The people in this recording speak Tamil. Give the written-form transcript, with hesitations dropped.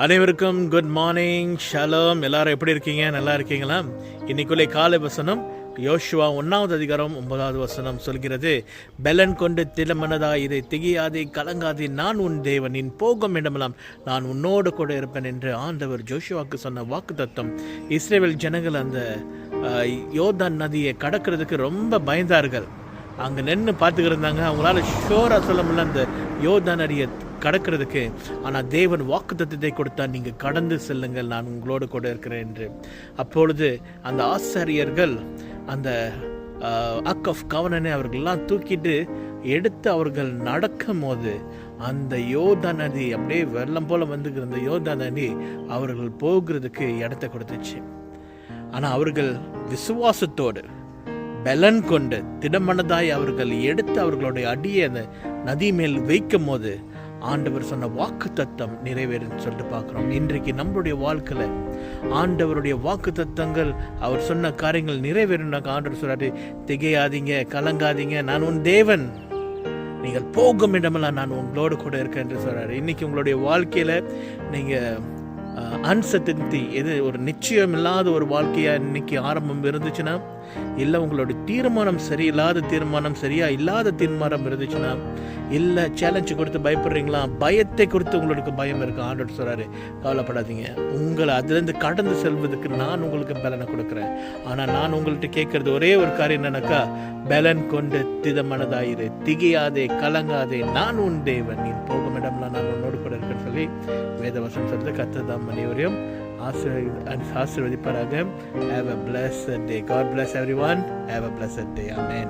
அனைவருக்கும் குட் மார்னிங், ஷலோம். எல்லாரும் எப்படி இருக்கீங்க? நல்லா இருக்கீங்களா? இன்னைக்குள்ளே காலை வசனம் யோசுவா 1வது அதிகாரம் 9வது வசனம் சொல்கிறது, பெலன் கொண்டு திடமனதாய் இதை திகையாதே கலங்காதே, நான் உன் தேவன், நீ போகும் இடமெல்லாம் நான் உன்னோடு கூட இருப்பேன் என்று ஆண்டவர் ஜோஷுவாக்கு சொன்ன வாக்கு தத்துவம். இஸ்ரேல் ஜனங்கள் அந்த யோர்தான் நதியை கடக்கிறதுக்கு ரொம்ப பயந்தார்கள். அங்கே நின்று பார்த்துக்கிட்டு இருந்தாங்க. அவங்களால ஷோராக சொல்ல முடியல அந்த யோர்தான் நதியை கடக்கிறதுக்கு. ஆனால் தேவன் வாக்கு தத்தத்தை கொடுத்தால் நீங்கள் கடந்து செல்லுங்கள், நான் உங்களோடு கூட இருக்கிறேன் என்று. அப்பொழுது அந்த ஆசாரியர்கள் அந்த அக் ஆஃப் கவனனை அவர்கள்லாம் தூக்கிட்டு எடுத்து அவர்கள் நடக்கும் போது அந்த யோர்தான் நதி அப்படியே வெள்ளம் போல வந்துக்கிற அந்த யோர்தான் நதி அவர்கள் போகிறதுக்கு இடத்த கொடுத்துச்சு. ஆனால் அவர்கள் விசுவாசத்தோடு பெலன் கொண்டு திடமனதாய் அவர்கள் எடுத்து அவர்களுடைய அடியை அந்த நதி மேல் வைக்கும் போது ஆண்டவர் சொன்ன வாக்கு தத்தம் நிறைவேறுன்னு சொல்லிட்டு பார்க்குறோம். இன்றைக்கு நம்மளுடைய வாழ்க்கையில் ஆண்டவருடைய வாக்கு தத்தங்கள், அவர் சொன்ன காரியங்கள் நிறைவேறுனாக்க ஆண்டவர் சொல்றாரு, திகையாதீங்க, கலங்காதீங்க, நான் உன் தேவன், நீங்கள் போகும் இடமெல்லாம் நான் உங்களோடு கூட இருக்கேன் என்று சொல்றாரு. இன்னைக்கு உங்களுடைய வாழ்க்கையில் நீங்கள் அன்சர்டனிட்டி, எது ஒரு நிச்சயம் இல்லாத ஒரு வாழ்க்கையாக இன்னைக்கு ஆரம்பம் இருந்துச்சுன்னா, இல்லை உங்களுடைய தீர்மானம் சரியில்லாத தீர்மானம், சரியா இல்லாத தீர்மானம் இருந்துச்சுன்னா, இல்லை சேலஞ்சு கொடுத்து பயப்படுறீங்களா, பயத்தை கொடுத்து உங்களுக்கு பயம் இருக்கு, ஆண்டவர் சொல்கிறாரு, கவலைப்படாதீங்க, உங்களை அதுலேருந்து கடந்து செல்வதற்கு நான் உங்களுக்கு பலனை கொடுக்குறேன். ஆனால் நான் உங்கள்கிட்ட கேட்குறது ஒரே ஒரு காரியம் என்னன்னாக்கா, பலன் கொண்டு திடமனதாயிரு, திகையாதே கலங்காதே, நான் உன் தேவன், நீ போகும் இடம்லாம் நான் உன்னோடு கூட இருக்கேன்னு சொல்லி வேதவசனம் சொல்றது. கர்த்தர் அனைவரையும் ஆசீர்வதிப்பாராக. Have a blessed day. God bless everyone. Have a blessed day. Amen.